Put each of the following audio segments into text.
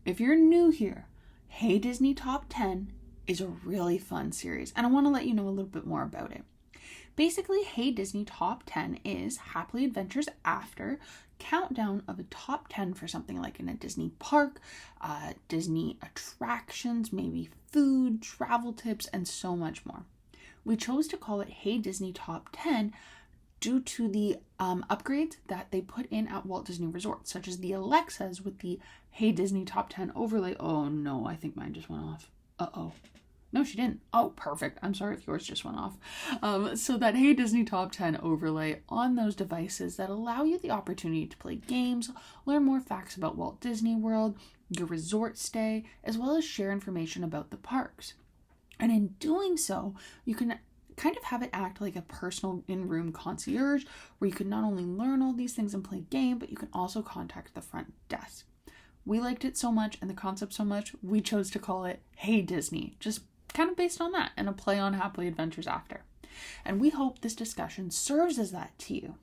if you're new here, Hey Disney Top 10 is a really fun series, and I want to let you know a little bit more about it. Basically, Hey Disney Top 10 is Happily Adventures After countdown of a top 10 for something like in a Disney park, Disney attractions, maybe food, travel tips, and so much more. We chose to call it Hey Disney Top 10 due to the upgrades that they put in at Walt Disney Resort, such as the Alexas with the Hey Disney Top 10 overlay. Oh no, I think mine just went off. Uh-oh. No, she didn't. Oh, perfect. I'm sorry if yours just went off. So that Hey Disney Top 10 overlay on those devices that allow you the opportunity to play games, learn more facts about Walt Disney World, your resort stay, as well as share information about the parks. And in doing so, you can kind of have it act like a personal in-room concierge where you can not only learn all these things and play game, but you can also contact the front desk. We liked it so much and the concept so much, we chose to call it Hey Disney, just kind of based on that and a play on Happily Adventures After. And we hope this discussion serves as that to you.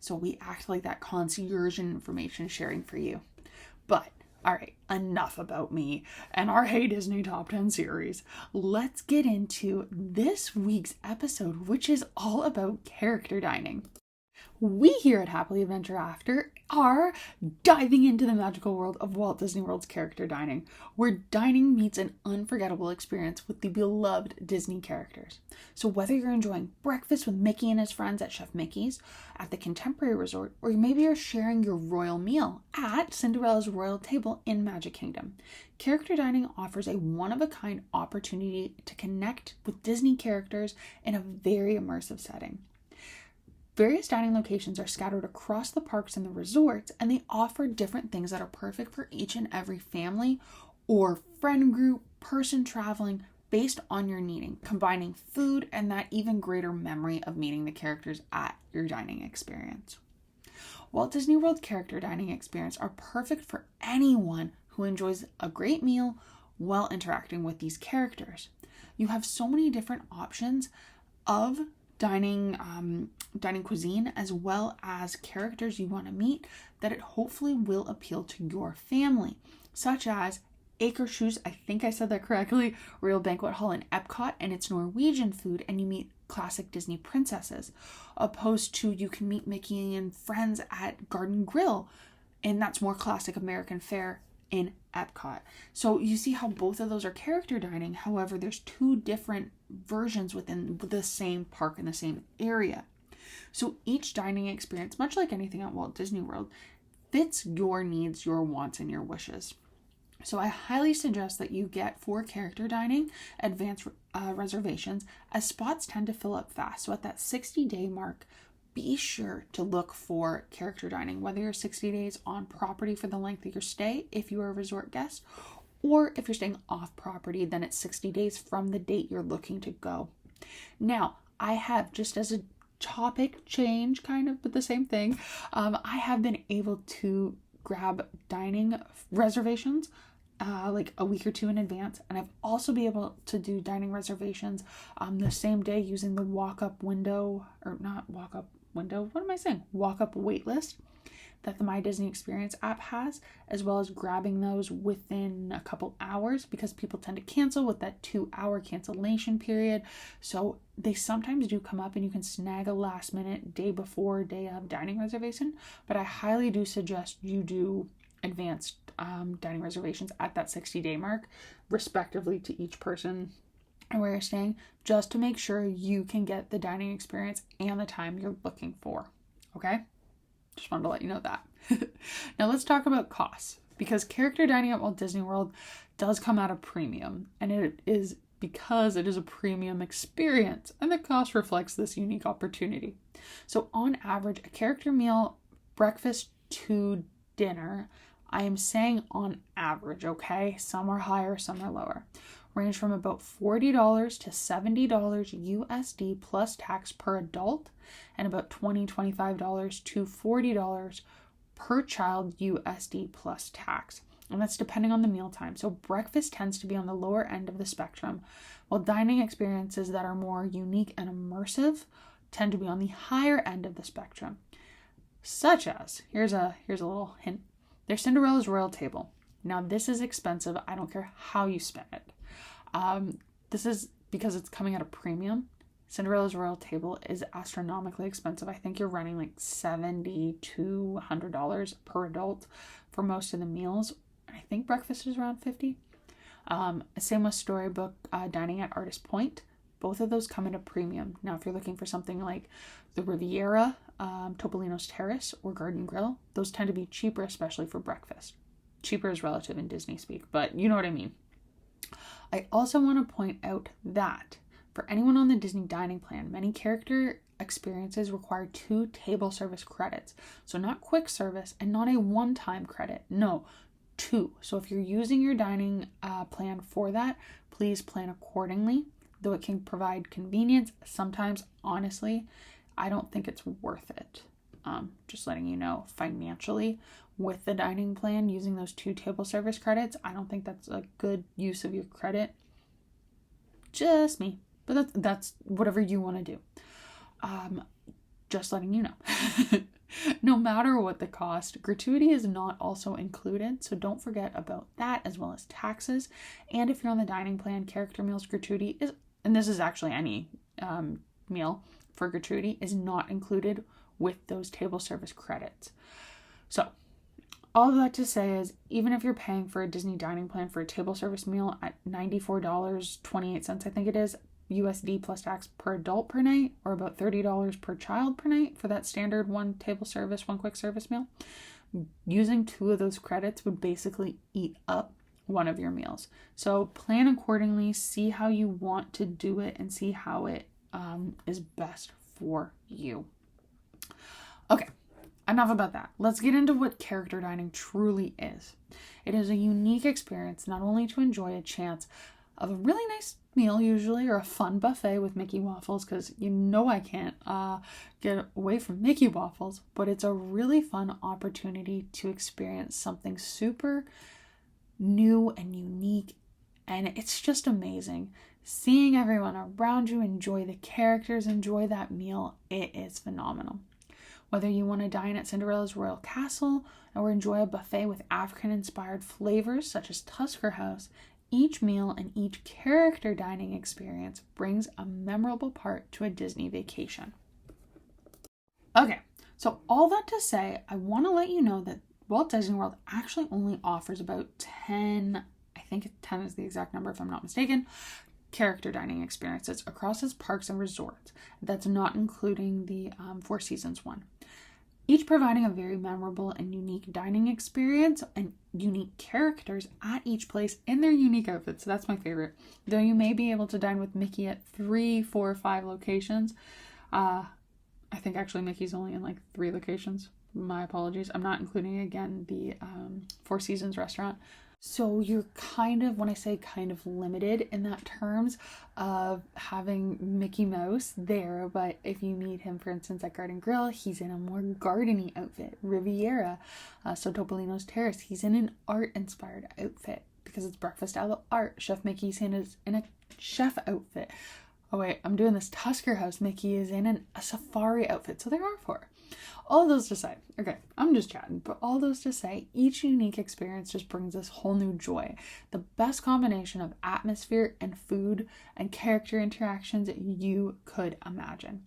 So we act like that concierge and information sharing for you. But all right, enough about me and our Hey Disney Top 10 series. Let's get into this week's episode, which is all about character dining. We here at Happily Adventure After are diving into the magical world of Walt Disney World's character dining, where dining meets an unforgettable experience with the beloved Disney characters. So whether you're enjoying breakfast with Mickey and his friends at Chef Mickey's, at the Contemporary Resort, or maybe you're sharing your royal meal at Cinderella's royal table in Magic Kingdom, character dining offers a one-of-a-kind opportunity to connect with Disney characters in a very immersive setting. Various dining locations are scattered across the parks and the resorts, and they offer different things that are perfect for each and every family or friend group, person traveling, based on your needing, combining food and that even greater memory of meeting the characters at your dining experience. Walt Disney World character dining experience are perfect for anyone who enjoys a great meal while interacting with these characters. You have so many different options of dining cuisine as well as characters you want to meet that it hopefully will appeal to your family, such as Akershus, I think I said that correctly, Royal Banquet Hall in EPCOT, and it's Norwegian food, and you meet classic Disney princesses, opposed to you can meet Mickey and friends at Garden Grill, and that's more classic American fare in EPCOT. So you see how both of those are character dining. However, there's two different versions within the same park in the same area. So each dining experience, much like anything at Walt Disney World, fits your needs, your wants, and your wishes. So I highly suggest that you get for character dining advanced reservations, as spots tend to fill up fast. So at that 60-day mark, be sure to look for character dining, whether you're 60 days on property for the length of your stay, if you are a resort guest, or if you're staying off property, then it's 60 days from the date you're looking to go. Now, I have, just as a topic change, kind of, but the same thing, I have been able to grab dining reservations like a week or two in advance, and I've also been able to do dining reservations the same day using the walk-up wait list that the My Disney Experience app has, as well as grabbing those within a couple hours, because people tend to cancel with that 2-hour cancellation period. So they sometimes do come up and you can snag a last minute day before, day of dining reservation, but I highly do suggest you do advanced dining reservations at that 60-day mark, respectively to each person and where you're staying, just to make sure you can get the dining experience and the time you're looking for. Okay? Just wanted to let you know that. Now let's talk about costs, because character dining at Walt Disney World does come at a premium, and it is because it is a premium experience, and the cost reflects this unique opportunity. So on average, a character meal, breakfast to dinner, I am saying on average, okay? Some are higher, some are lower. Range from about $40 to $70 USD plus tax per adult, and about $25 to $40 per child USD plus tax. And that's depending on the mealtime. So breakfast tends to be on the lower end of the spectrum, while dining experiences that are more unique and immersive tend to be on the higher end of the spectrum. Such as, here's a little hint, there's Cinderella's royal table. Now, this is expensive. I don't care how you spend it. This is because it's coming at a premium. Cinderella's Royal Table is astronomically expensive. I think you're running like $70 to $100 per adult for most of the meals. I think breakfast is around $50. Same with Storybook Dining at Artist Point. Both of those come at a premium. Now, if you're looking for something like the Riviera, Topolino's Terrace, or Garden Grill, those tend to be cheaper, especially for breakfast. Cheaper is relative in Disney speak, but you know what I mean. I also want to point out that for anyone on the Disney dining plan, many character experiences require 2 table service credits. So not quick service and not a one-time credit. No, 2. So if you're using your dining plan for that, please plan accordingly. Though it can provide convenience, sometimes, honestly, I don't think it's worth it. Just letting you know, financially, with the dining plan, using those 2 table service credits, I don't think that's a good use of your credit. Just me. But that's whatever you want to do. Just letting you know. No matter what the cost, gratuity is not also included, so don't forget about that, as well as taxes. And if you're on the dining plan, character meals gratuity is, and this is actually any meal for gratuity, is not included with those table service credits. So all of that to say is, even if you're paying for a Disney dining plan for a table service meal at $94.28, I think it is, USD plus tax per adult per night, or about $30 per child per night for that standard 1 table service, 1 quick service meal, using 2 of those credits would basically eat up one of your meals. So plan accordingly, see how you want to do it, and see how it is best for you. Okay, enough about that. Let's get into what character dining truly is. It is a unique experience, not only to enjoy a chance of a really nice meal usually, or a fun buffet with Mickey waffles, because you know I can't get away from Mickey waffles, but it's a really fun opportunity to experience something super new and unique, and it's just amazing. Seeing everyone around you enjoy the characters, enjoy that meal, it is phenomenal. Whether you want to dine at Cinderella's Royal Castle or enjoy a buffet with African-inspired flavors such as Tusker House, each meal and each character dining experience brings a memorable part to a Disney vacation. Okay, so all that to say, I want to let you know that Walt Disney World actually only offers about 10, I think 10 is the exact number if I'm not mistaken, character dining experiences across its parks and resorts. That's not including the Four Seasons one. Each providing a very memorable and unique dining experience and unique characters at each place in their unique outfits. So that's my favorite. Though you may be able to dine with Mickey at 3, 4, 5 locations. I think actually Mickey's only in like 3 locations. My apologies. I'm not including again the Four Seasons restaurant. So you're kind of, when I say kind of, limited in that terms of having Mickey Mouse there. But if you meet him, for instance, at Garden Grill, he's in a more garden-y outfit. Riviera, so Topolino's Terrace, he's in an art-inspired outfit because it's breakfast à la art. Chef Mickey's in a chef outfit. Oh wait, I'm doing this. Tusker House, Mickey is in a safari outfit. So there are 4. All those to say, okay, I'm just chatting, but all those to say, each unique experience just brings this whole new joy. The best combination of atmosphere and food and character interactions that you could imagine.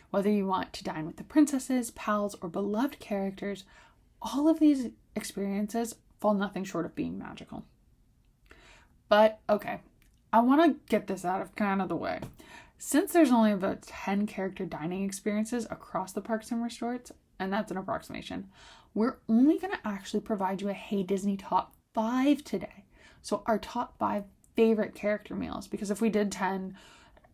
Whether you want to dine with the princesses, pals, or beloved characters, all of these experiences fall nothing short of being magical. But, okay, I want to get this out of kind of the way. Since there's only about 10 character dining experiences across the parks and resorts, and that's an approximation, we're only going to actually provide you a Hey Disney top 5 today. So our top 5 favorite character meals, because if we did 10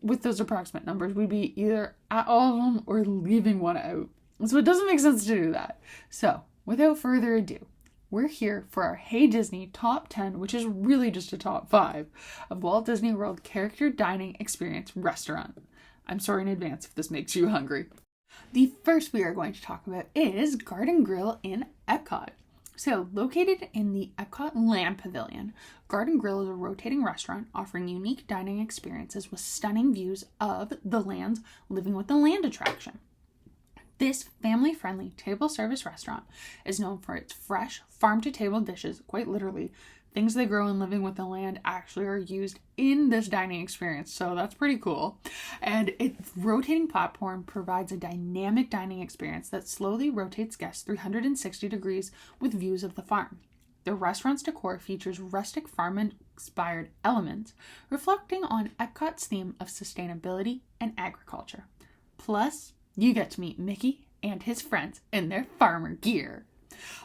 with those approximate numbers, we'd be either at all of them or leaving one out. So it doesn't make sense to do that. So without further ado, we're here for our Hey Disney Top 10, which is really just a top 5 of Walt Disney World Character Dining Experience Restaurant. I'm sorry in advance if this makes you hungry. The first we are going to talk about is Garden Grill in EPCOT. So, located in the EPCOT Land Pavilion, Garden Grill is a rotating restaurant offering unique dining experiences with stunning views of the land's Living with the Land attraction. This family-friendly table service restaurant is known for its fresh, farm-to-table dishes, quite literally. Things they grow in living with the land actually are used in this dining experience, so that's pretty cool. And its rotating platform provides a dynamic dining experience that slowly rotates guests 360 degrees with views of the farm. The restaurant's decor features rustic farm-inspired elements, reflecting on EPCOT's theme of sustainability and agriculture. Plus, you get to meet Mickey and his friends in their farmer gear.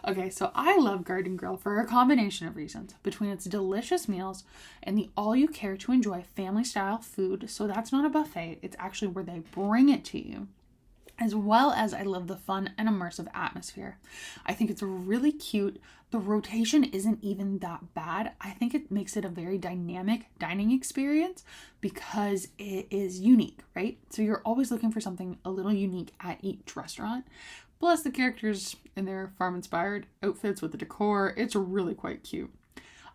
Okay, so I love Garden Grill for a combination of reasons. Between its delicious meals and the all-you-care-to-enjoy family-style food, so that's not a buffet, it's actually where they bring it to you. As well as I love the fun and immersive atmosphere. I think it's really cute. The rotation isn't even that bad. I think it makes it a very dynamic dining experience because it is unique, right? So you're always looking for something a little unique at each restaurant. Plus the characters in their farm-inspired outfits with the decor, it's really quite cute.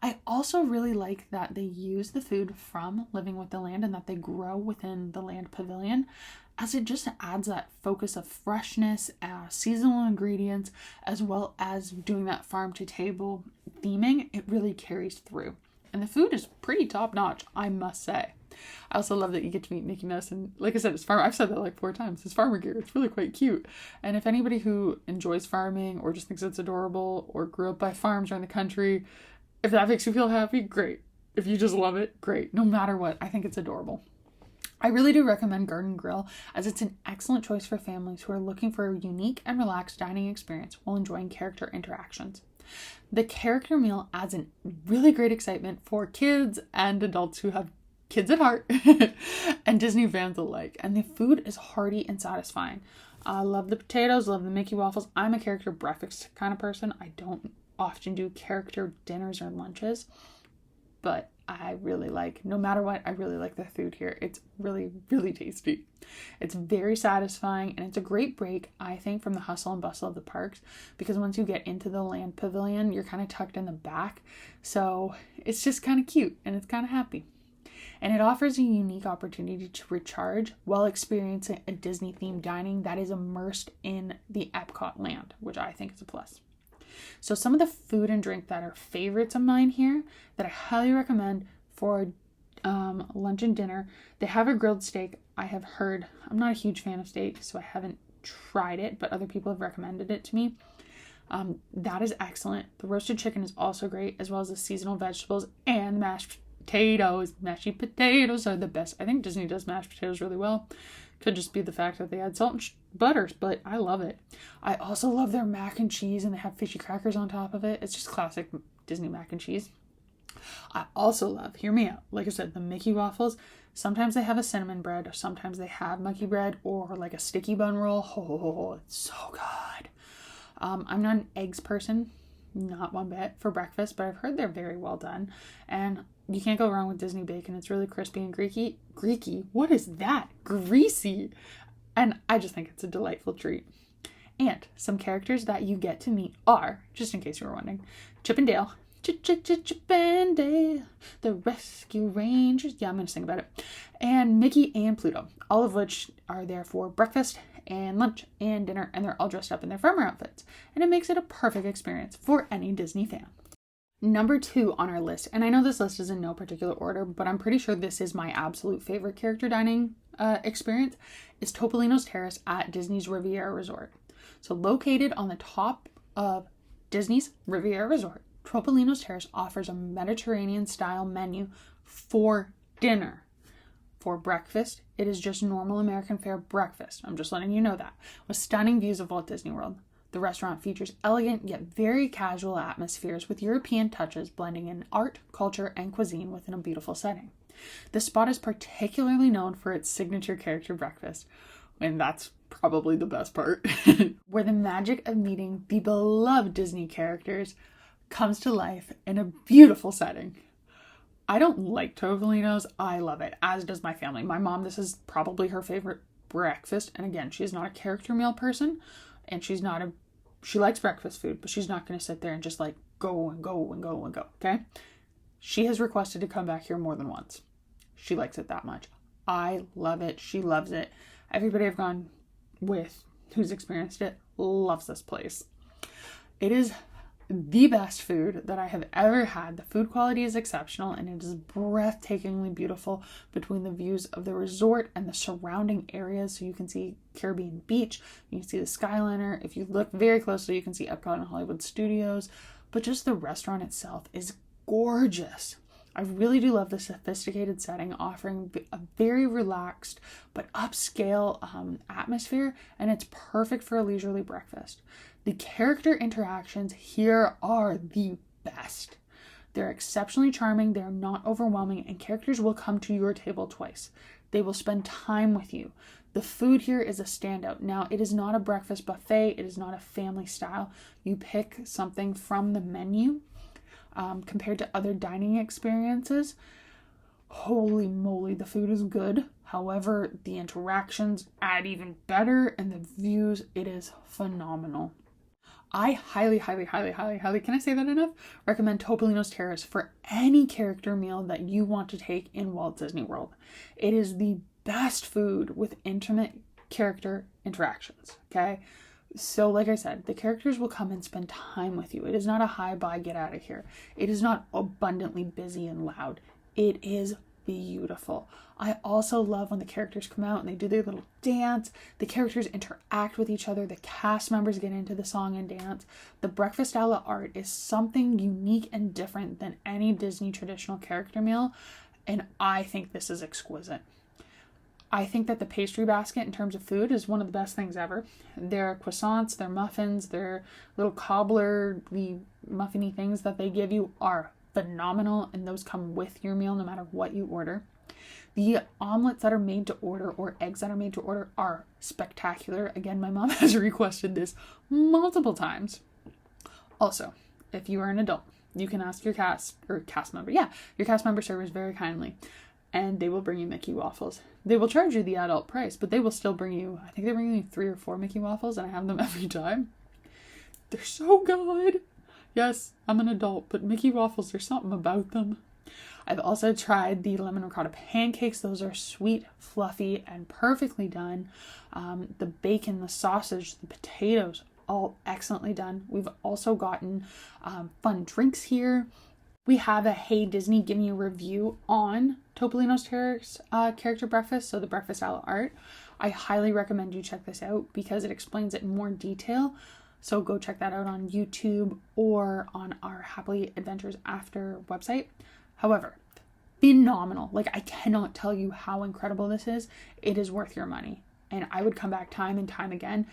I also really like that they use the food from Living with the Land and that they grow within the land pavilion, as it just adds that focus of freshness, seasonal ingredients, as well as doing that farm-to-table theming. It really carries through. And the food is pretty top-notch, I must say. I also love that you get to meet Mickey Mouse, and like I said, I've said that like 4 times. His farmer gear, it's really quite cute. And if anybody who enjoys farming or just thinks it's adorable or grew up by farms around the country, if that makes you feel happy, great. If you just love it, great. No matter what, I think it's adorable. I really do recommend Garden Grill as it's an excellent choice for families who are looking for a unique and relaxed dining experience while enjoying character interactions. The character meal adds a really great excitement for kids and adults who have kids at heart and Disney fans alike. And the food is hearty and satisfying. I love the potatoes, love the Mickey waffles. I'm a character breakfast kind of person. I don't often do character dinners or lunches, but I really like, no matter what, I really like the food here. It's really, really tasty. It's very satisfying, and it's a great break, I think, from the hustle and bustle of the parks, because once you get into the land pavilion, you're kind of tucked in the back. So it's just kind of cute, and it's kind of happy. And it offers a unique opportunity to recharge while experiencing a Disney-themed dining that is immersed in the EPCOT land, which I think is a plus. So some of the food and drink that are favorites of mine here that I highly recommend for lunch and dinner. They have a grilled steak. I have heard, I'm not a huge fan of steak, so I haven't tried it, but other people have recommended it to me. That is excellent. The roasted chicken is also great, as well as the seasonal vegetables and mashed potatoes. Mashy potatoes are the best. I think Disney does mashed potatoes really well. Could just be the fact that they add salt and butter, but I love it. I also love their mac and cheese, and they have fishy crackers on top of it. It's just classic Disney mac and cheese. I also love, hear me out, like I said, the Mickey waffles. Sometimes they have a cinnamon bread, or sometimes they have monkey bread, or like a sticky bun roll. Oh, it's so good. I'm not an eggs person, not one bit, for breakfast, but I've heard they're very well done. And you can't go wrong with Disney bacon. It's really crispy and greaky. What is that? Greasy. And I just think it's a delightful treat. And some characters that you get to meet are, just in case you were wondering, Chip and Dale. Chip and Dale, the Rescue Rangers. Yeah, I'm going to sing about it. And Mickey and Pluto, all of which are there for breakfast and lunch and dinner, and they're all dressed up in their farmer outfits. And it makes it a perfect experience for any Disney fan. Number 2 on our list, and I know this list is in no particular order, but I'm pretty sure this is my absolute favorite character dining experience, is Topolino's Terrace at Disney's Riviera Resort. So located on the top of Disney's Riviera Resort, Topolino's Terrace offers a Mediterranean-style menu for dinner. For breakfast, it is just normal American fare breakfast. I'm just letting you know that. With stunning views of Walt Disney World. The restaurant features elegant yet very casual atmospheres with European touches blending in art, culture, and cuisine within a beautiful setting. The spot is particularly known for its signature character breakfast, and that's probably the best part, where the magic of meeting the beloved Disney characters comes to life in a beautiful setting. I don't like Topolino's. I love it, as does my family. My mom, this is probably her favorite breakfast, and again, she's not a character meal person, and she likes breakfast food, but she's not going to sit there and just like go and go and go and go, okay? She has requested to come back here more than once. She likes it that much. I love it. She loves it. Everybody I've gone with who's experienced it loves this place. It is the best food that I have ever had. The food quality is exceptional and it is breathtakingly beautiful between the views of the resort and the surrounding areas. So you can see Caribbean Beach, you can see the Skyliner. If you look very closely, you can see EPCOT and Hollywood Studios. But just the restaurant itself is gorgeous. I really do love the sophisticated setting, offering a very relaxed but upscale atmosphere, and it's perfect for a leisurely breakfast. The character interactions here are the best. They're exceptionally charming, they're not overwhelming, and characters will come to your table twice. They will spend time with you. The food here is a standout. Now, it is not a breakfast buffet, it is not a family style. You pick something from the menu. Compared to other dining experiences, holy moly, the food is good. However, the interactions add even better, and the views, it is phenomenal. I highly, can I say that enough? Recommend Topolino's Terrace for any character meal that you want to take in Walt Disney World. It is the best food with intimate character interactions, okay? So like I said, the characters will come and spend time with you. It is not a hi, bye, get out of here. It is not abundantly busy and loud. It is beautiful. I also love when the characters come out and they do their little dance. The characters interact with each other. The cast members get into the song and dance. The breakfast a la art is something unique and different than any Disney traditional character meal. And I think this is exquisite. I think that the pastry basket in terms of food is one of the best things ever. Their croissants, their muffins, their little cobbler, the muffiny things that they give you are phenomenal, and those come with your meal no matter what you order. The omelets that are made to order or eggs that are made to order are spectacular. Again, my mom has requested this multiple times. Also, if you are an adult, you can ask your cast member servers very kindly, and they will bring you Mickey waffles. They will charge you the adult price, but they will still bring you, I think they bring you 3 or 4 Mickey waffles, and I have them every time. They're so good. Yes, I'm an adult, but Mickey waffles, there's something about them. I've also tried the lemon ricotta pancakes. Those are sweet, fluffy, and perfectly done. The bacon, the sausage, the potatoes, all excellently done. We've also gotten fun drinks here. We have a Hey Disney Give Me a Review on Topolino's Terrace character breakfast, so the breakfast a la art. I highly recommend you check this out because it explains it in more detail. So go check that out on YouTube or on our Happily Adventures After website. However, phenomenal. Like, I cannot tell you how incredible this is. It is worth your money. And I would come back time and time again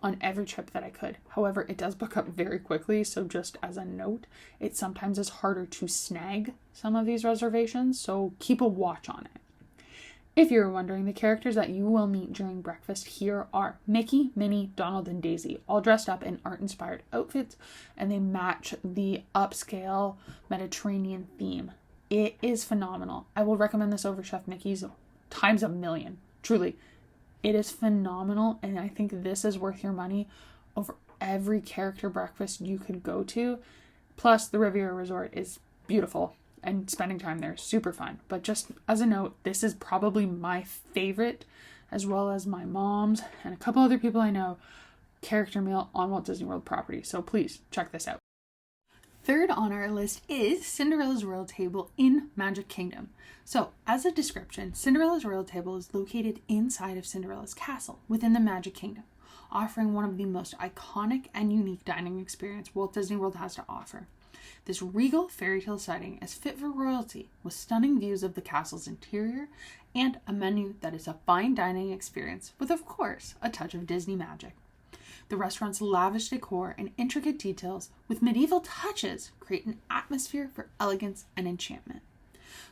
on every trip that I could. However, it does book up very quickly. So just as a note, it sometimes is harder to snag some of these reservations. So keep a watch on it. If you're wondering, the characters that you will meet during breakfast here are Mickey, Minnie, Donald, and Daisy, all dressed up in art-inspired outfits, and they match the upscale Mediterranean theme. It is phenomenal. I will recommend this over Chef Mickey's times a million. Truly, it is phenomenal, and I think this is worth your money over every character breakfast you could go to. Plus, the Riviera Resort is beautiful. And spending time there is super fun. But just as a note, this is probably my favorite, as well as my mom's and a couple other people I know, character meal on Walt Disney World property. So please check this out. Third on our list is Cinderella's Royal Table in Magic Kingdom. So as a description, Cinderella's Royal Table is located inside of Cinderella's castle within the Magic Kingdom, offering one of the most iconic and unique dining experience Walt Disney World has to offer. This regal fairy tale setting is fit for royalty, with stunning views of the castle's interior and a menu that is a fine dining experience with, of course, a touch of Disney magic. The restaurant's lavish decor and intricate details with medieval touches create an atmosphere for elegance and enchantment.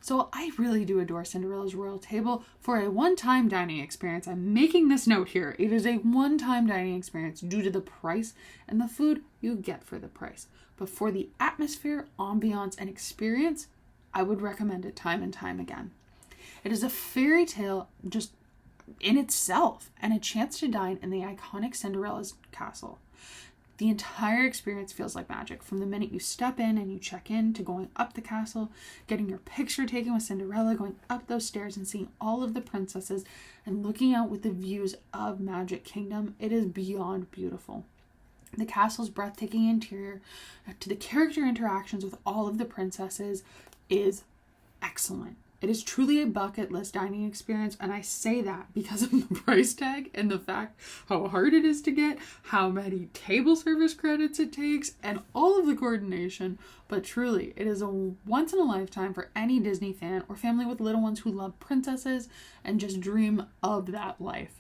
So I really do adore Cinderella's Royal Table for a one-time dining experience. I'm making this note here. It is a one-time dining experience due to the price and the food you get for the price. But for the atmosphere, ambiance, and experience, I would recommend it time and time again. It is a fairy tale just in itself and a chance to dine in the iconic Cinderella's castle. The entire experience feels like magic, from the minute you step in and you check in to going up the castle, getting your picture taken with Cinderella, going up those stairs and seeing all of the princesses and looking out with the views of Magic Kingdom. It is beyond beautiful. The castle's breathtaking interior, to the character interactions with all of the princesses, is excellent. It is truly a bucket list dining experience, and I say that because of the price tag and the fact how hard it is to get, how many table service credits it takes, and all of the coordination. But truly, it is a once in a lifetime for any Disney fan or family with little ones who love princesses and just dream of that life.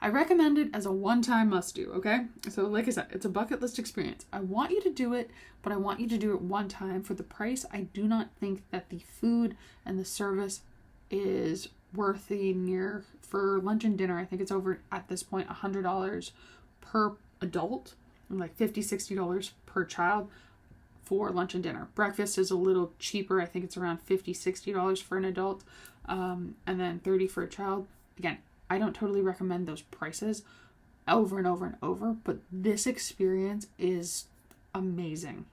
I recommend it as a one-time must-do, okay? So like I said, it's a bucket list experience. I want you to do it, but I want you to do it one time. For the price, I do not think that the food and the service is worthy near for lunch and dinner. I think it's over at this point $100 per adult and like $50, $60 per child for lunch and dinner. Breakfast is a little cheaper. I think it's around $50, $60 for an adult, and then $30 for a child. Again, I don't totally recommend those prices over and over and over, but this experience is amazing.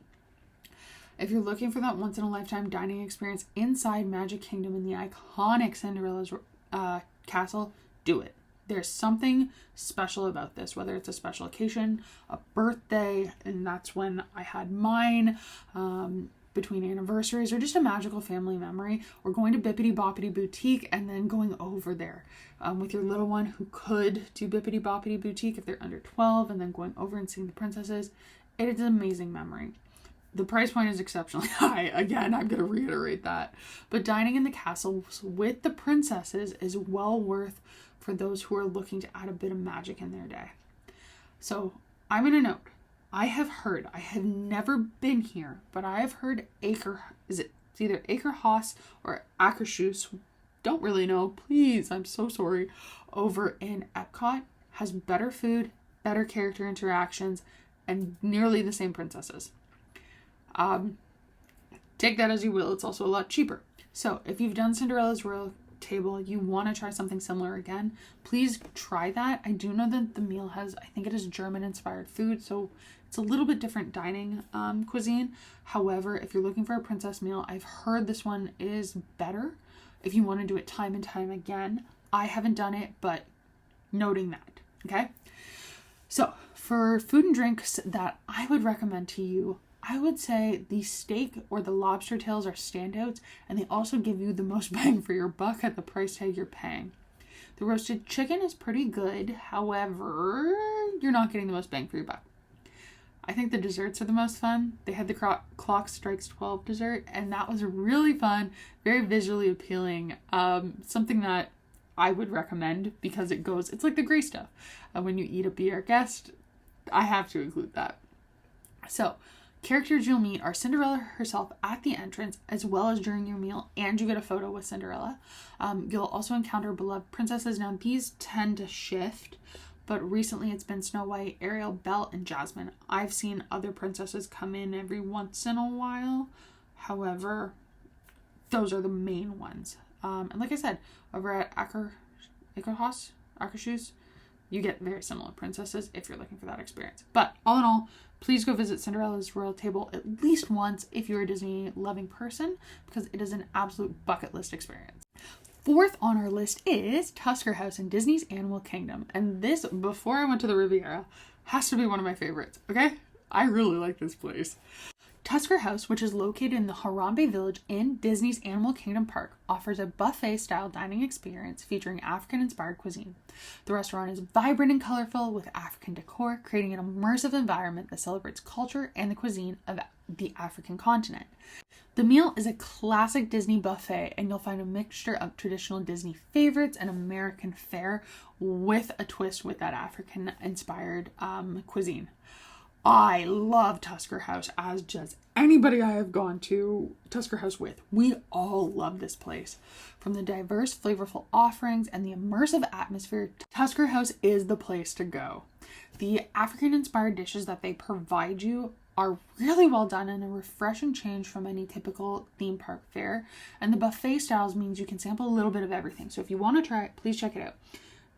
If you're looking for that once in a lifetime dining experience inside Magic Kingdom in the iconic Cinderella's castle, do it. There's something special about this, whether it's a special occasion, a birthday, and that's when I had mine, between anniversaries, or just a magical family memory, or going to Bippity Boppity Boutique and then going over there with your little one who could do Bippity Boppity Boutique if they're under 12, and then going over and seeing the princesses. It is an amazing memory. The price point is exceptionally high. Again, I'm going to reiterate that. But dining in the castles with the princesses is well worth for those who are looking to add a bit of magic in their day. So I'm going to note, I have never been here, but I have heard it's either Akershus or Akershus, don't really know, please, I'm so sorry, over in EPCOT has better food, better character interactions, and nearly the same princesses. Take that as you will, it's also a lot cheaper. So if you've done Cinderella's Royal Table, you want to try something similar again, please try that. I do know that the meal has, I think it is German inspired food, so it's a little bit different dining cuisine. However, if you're looking for a princess meal, I've heard this one is better if you want to do it time and time again. I haven't done it, but noting that, okay? So for food and drinks that I would recommend to you, I would say the steak or the lobster tails are standouts, and they also give you the most bang for your buck at the price tag you're paying. The roasted chicken is pretty good. However, you're not getting the most bang for your buck. I think the desserts are the most fun. They had the Clock Strikes 12 dessert, and that was really fun, very visually appealing. Something that I would recommend because it's like the gray stuff. When you eat a Be Our Guest, I have to include that. So, characters you'll meet are Cinderella herself at the entrance, as well as during your meal, and you get a photo with Cinderella. You'll also encounter beloved princesses. Now, these tend to shift, but recently it's been Snow White, Ariel, Belle, and Jasmine. I've seen other princesses come in every once in a while. However, those are the main ones. And like I said, over at Akershus, you get very similar princesses if you're looking for that experience. But all in all, please go visit Cinderella's Royal Table at least once if you're a Disney loving person, because it is an absolute bucket list experience. Fourth on our list is Tusker House in Disney's Animal Kingdom. And this, before I went to the Riviera, has to be one of my favorites, okay? I really like this place. Tusker House, which is located in the Harambe Village in Disney's Animal Kingdom Park, offers a buffet-style dining experience featuring African-inspired cuisine. The restaurant is vibrant and colorful with African decor, creating an immersive environment that celebrates culture and the cuisine of the African continent. The meal is a classic Disney buffet, and you'll find a mixture of traditional Disney favorites and American fare with a twist with that African-inspired cuisine. I love Tusker House, as does anybody I have gone to Tusker House with. We all love this place. From the diverse, flavorful offerings and the immersive atmosphere, Tusker House is the place to go. The African-inspired dishes that they provide you are really well done and a refreshing change from any typical theme park fare. And the buffet styles means you can sample a little bit of everything. So if you want to try it, please check it out.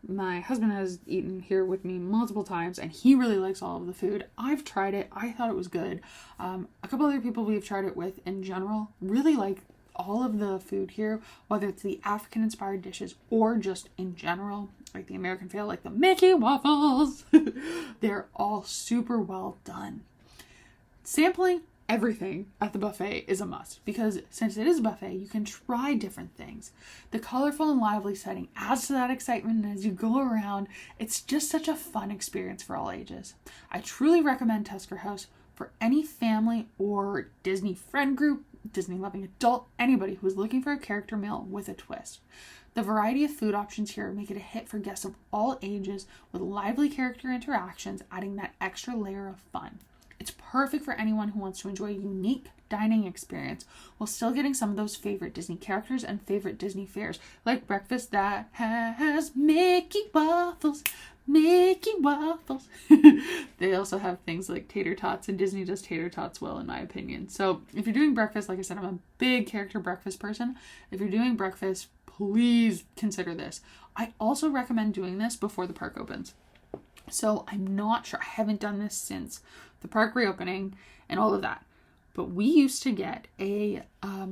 My husband has eaten here with me multiple times, and he really likes all of the food. I've tried it. I thought it was good. A couple other people we've tried it with in general really like all of the food here, whether it's the African-inspired dishes or just in general, like the American feel, like the Mickey waffles. They're all super well done. Sampling everything at the buffet is a must, because since it is a buffet, you can try different things. The colorful and lively setting adds to that excitement, and as you go around, it's just such a fun experience for all ages. I truly recommend Tusker House for any family or Disney friend group, Disney loving adult, anybody who is looking for a character meal with a twist. The variety of food options here make it a hit for guests of all ages, with lively character interactions adding that extra layer of fun. It's perfect for anyone who wants to enjoy a unique dining experience while still getting some of those favorite Disney characters and favorite Disney fares, like breakfast that has Mickey waffles. Mickey waffles. They also have things like tater tots, and Disney does tater tots well, in my opinion. So if you're doing breakfast, like I said, I'm a big character breakfast person. If you're doing breakfast, please consider this. I also recommend doing this before the park opens. So I'm not sure, I haven't done this since the park reopening and all of that, but we used to get a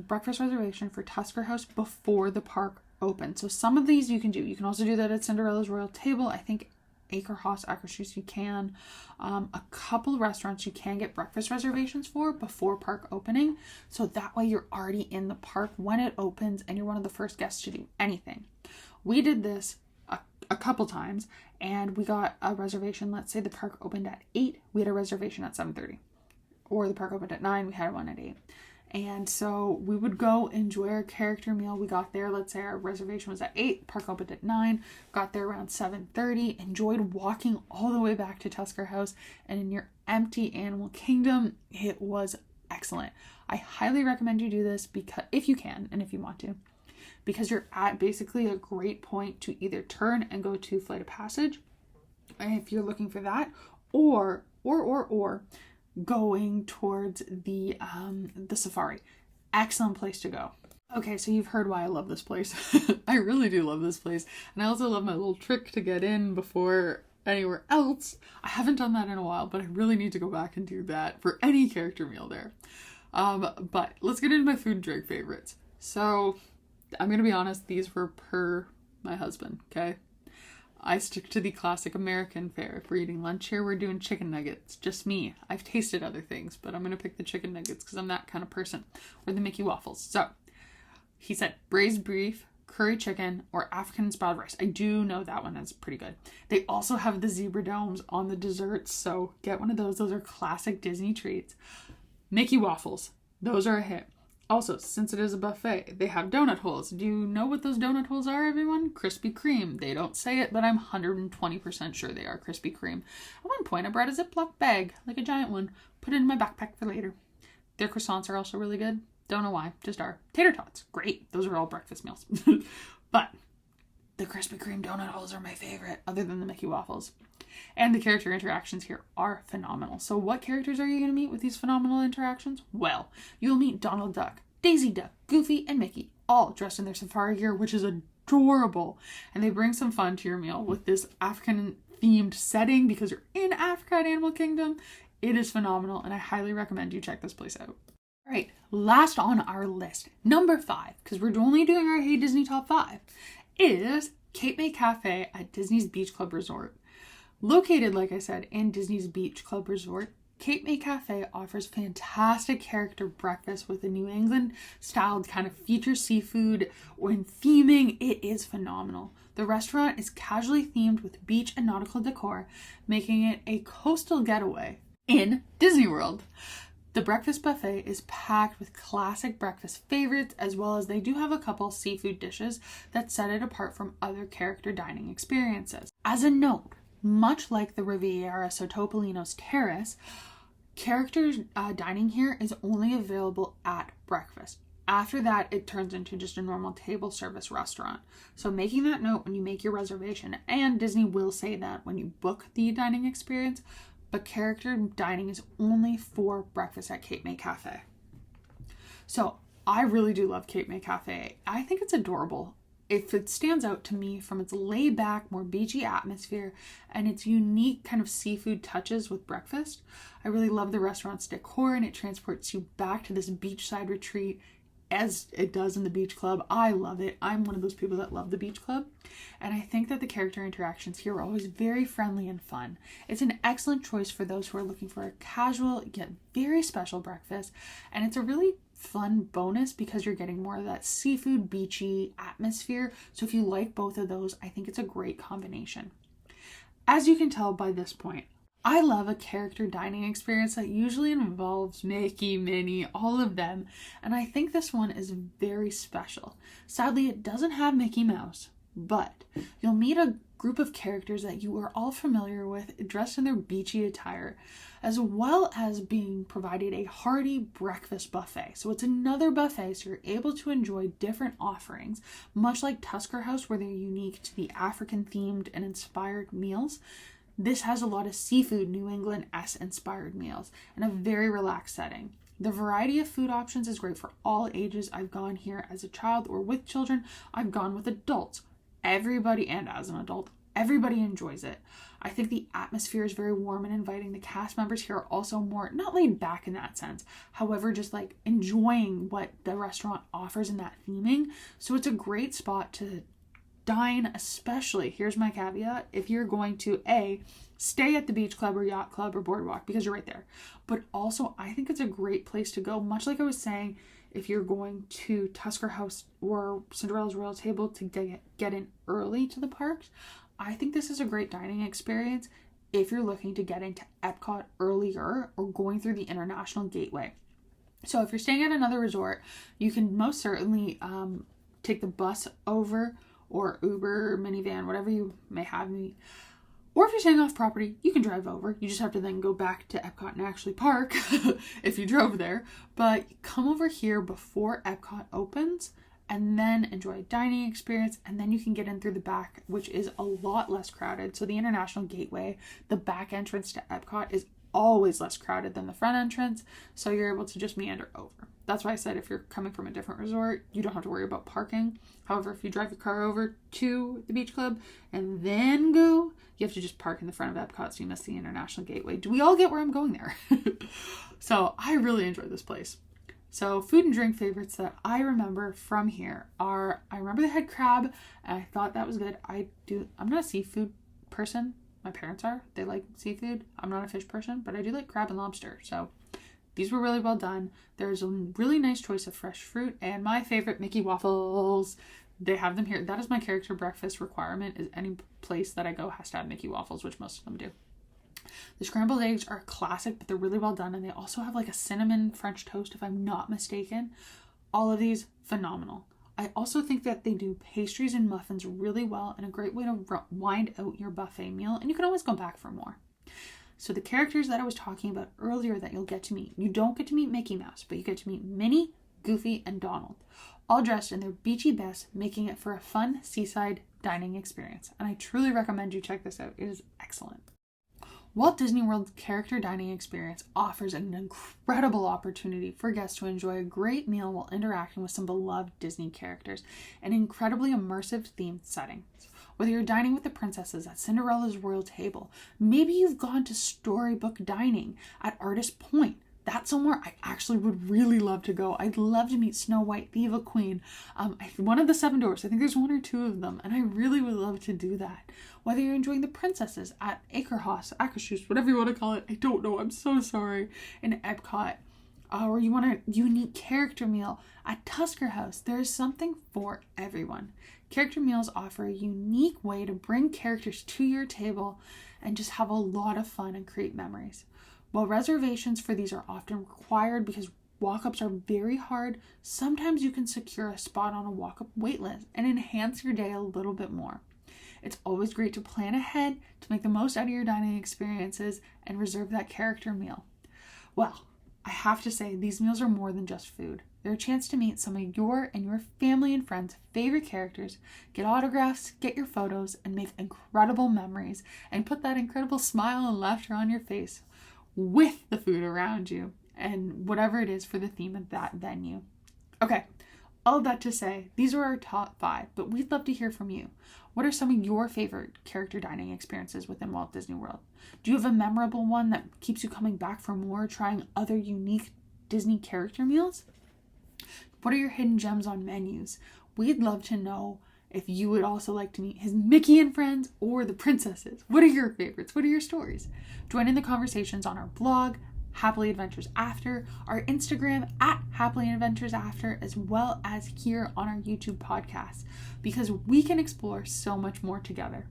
breakfast reservation for Tusker House before the park opened. So some of these you can do. You can also do that at Cinderella's Royal Table. I think Akershus you can. A couple restaurants you can get breakfast reservations for before park opening, so that way you're already in the park when it opens and you're one of the first guests to do anything. We did this a couple times, and we got a reservation. Let's say the park opened at 8, we had a reservation at 7:30, or the park opened at 9, we had one at 8. And so we would go enjoy our character meal. We got there, let's say our reservation was at 8, park opened at 9, got there around 7:30, enjoyed walking all the way back to Tusker House, and in your empty Animal Kingdom, it was excellent. I highly recommend you do this, because if you can and if you want to, because you're at basically a great point to either turn and go to Flight of Passage, if you're looking for that, or going towards the safari. Excellent place to go. Okay, so you've heard why I love this place. I really do love this place. And I also love my little trick to get in before anywhere else. I haven't done that in a while, but I really need to go back and do that for any character meal there. But let's get into my food and drink favorites. So I'm going to be honest, these were per my husband, okay? I stick to the classic American fare. If we're eating lunch here, we're doing chicken nuggets. Just me. I've tasted other things, but I'm going to pick the chicken nuggets because I'm that kind of person. Or the Mickey waffles. So, he said braised beef, curry chicken, or African-inspired rice. I do know that one is pretty good. They also have the zebra domes on the desserts, so get one of those. Those are classic Disney treats. Mickey waffles. Those are a hit. Also, since it is a buffet, they have donut holes. Do you know what those donut holes are, everyone? Krispy Kreme. They don't say it, but I'm 120% sure they are Krispy Kreme. At one point, I brought a Ziploc bag, like a giant one, put it in my backpack for later. Their croissants are also really good. Don't know why, just are. Tater tots, great. Those are all breakfast meals. But the Krispy Kreme donut holes are my favorite, other than the Mickey waffles. And the character interactions here are phenomenal. So what characters are you going to meet with these phenomenal interactions? Well, you'll meet Donald Duck, Daisy Duck, Goofy, and Mickey, all dressed in their safari gear, which is adorable. And they bring some fun to your meal with this African-themed setting because you're in Africa at Animal Kingdom. It is phenomenal, and I highly recommend you check this place out. All right, last on our list, number 5, because we're only doing our Hey Disney Top 5, is Cape May Café at Disney's Beach Club Resort. Located, like I said, in Disney's Beach Club Resort, Cape May Café offers fantastic character breakfast with a New England-styled kind of feature seafood and theming. It is phenomenal. The restaurant is casually themed with beach and nautical decor, making it a coastal getaway in Disney World. The breakfast buffet is packed with classic breakfast favorites, as well as they do have a couple seafood dishes that set it apart from other character dining experiences. As a note, much like the Riviera, so Topolino's Terrace, character dining here is only available at breakfast. After that, it turns into just a normal table service restaurant. So making that note when you make your reservation, and Disney will say that when you book the dining experience, but character dining is only for breakfast at Cape May Cafe. So I really do love Cape May Cafe. I think it's adorable. It stands out to me from its laid back, more beachy atmosphere and its unique kind of seafood touches with breakfast. I really love the restaurant's decor, and it transports you back to this beachside retreat as it does in the beach club. I love it. I'm one of those people that love the beach club. And I think that the character interactions here are always very friendly and fun. It's an excellent choice for those who are looking for a casual yet very special breakfast. And it's a really fun bonus because you're getting more of that seafood beachy atmosphere. So if you like both of those, I think it's a great combination. As you can tell by this point, I love a character dining experience that usually involves Mickey, Minnie, all of them, and I think this one is very special. Sadly, it doesn't have Mickey Mouse, but you'll meet a group of characters that you are all familiar with, dressed in their beachy attire, as well as being provided a hearty breakfast buffet. So it's another buffet, so you're able to enjoy different offerings, much like Tusker House, where they're unique to the African-themed and inspired meals. This has a lot of seafood, New England-esque inspired meals, and a very relaxed setting. The variety of food options is great for all ages. I've gone here as a child or with children. I've gone with adults. Everybody, and as an adult, everybody enjoys it. I think the atmosphere is very warm and inviting. The cast members here are also more, not laid back in that sense, however, just like enjoying what the restaurant offers in that theming. So it's a great spot to dine, especially, here's my caveat, if you're going to stay at the beach club or yacht club or boardwalk, because you're right there. But also, I think it's a great place to go, much like I was saying, if you're going to Tusker House or Cinderella's Royal Table to get in early to the parks. I think this is a great dining experience if you're looking to get into EPCOT earlier or going through the International Gateway. So if you're staying at another resort, you can most certainly take the bus over, or Uber, minivan, whatever you may have. Or if you're staying off property, you can drive over. You just have to then go back to EPCOT and actually park if you drove there. But come over here before EPCOT opens and then enjoy a dining experience. And then you can get in through the back, which is a lot less crowded. So the International Gateway, the back entrance to EPCOT, is always less crowded than the front entrance. So you're able to just meander over. That's why I said if you're coming from a different resort, you don't have to worry about parking. However, if you drive your car over to the beach club and then go, you have to just park in the front of EPCOT so you miss the International Gateway. Do we all get where I'm going there? So I really enjoy this place. So food and drink favorites that I remember from here are, I remember they had crab and I thought that was good. I'm not a seafood person. My parents are. They like seafood. I'm not a fish person, but I do like crab and lobster. So these were really well done. There's a really nice choice of fresh fruit, and my favorite, Mickey waffles. They have them here. That is my character breakfast requirement, is any place that I go has to have Mickey waffles, which most of them do. The scrambled eggs are classic, but they're really well done, and they also have like a cinnamon French toast, if I'm not mistaken. All of these, phenomenal. I also think that they do pastries and muffins really well, and a great way to wind out your buffet meal, and you can always go back for more. So the characters that I was talking about earlier that you'll get to meet, you don't get to meet Mickey Mouse, but you get to meet Minnie, Goofy, and Donald, all dressed in their beachy best, making it for a fun seaside dining experience. And I truly recommend you check this out. It is excellent. Walt Disney World's character dining experience offers an incredible opportunity for guests to enjoy a great meal while interacting with some beloved Disney characters in incredibly immersive themed settings. Whether you're dining with the princesses at Cinderella's Royal Table, maybe you've gone to storybook dining at Artist Point. That's somewhere I actually would really love to go. I'd love to meet Snow White, Diva Queen, one of the Seven Dwarfs. I think there's one or two of them, and I really would love to do that. Whether you're enjoying the princesses at Akershus, whatever you want to call it, I don't know, I'm so sorry, in Epcot, or you want a unique character meal at Tusker House, there is something for everyone. Character meals offer a unique way to bring characters to your table and just have a lot of fun and create memories. While reservations for these are often required because walk-ups are very hard, sometimes you can secure a spot on a walk-up waitlist and enhance your day a little bit more. It's always great to plan ahead to make the most out of your dining experiences and reserve that character meal. Well, I have to say, these meals are more than just food. They're a chance to meet some of your and your family and friends' favorite characters, get autographs, get your photos, and make incredible memories, and put that incredible smile and laughter on your face with the food around you and whatever it is for the theme of that venue. Okay, all that to say, these are our top 5, but we'd love to hear from you. What are some of your favorite character dining experiences within Walt Disney World? Do you have a memorable one that keeps you coming back for more, trying other unique Disney character meals? What are your hidden gems on menus? We'd love to know if you would also like to meet his Mickey and friends or the princesses. What are your favorites? What are your stories? Join in the conversations on our blog, Happily Adventures After, our Instagram at Happily Adventures After, as well as here on our YouTube podcast, because we can explore so much more together.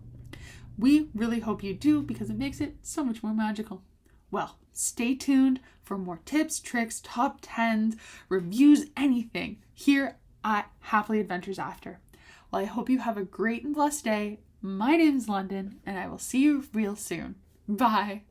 We really hope you do, because it makes it so much more magical. Well, stay tuned for more tips, tricks, top 10s, reviews, anything here at Happily Adventures After. Well, I hope you have a great and blessed day. My name's London, and I will see you real soon. Bye.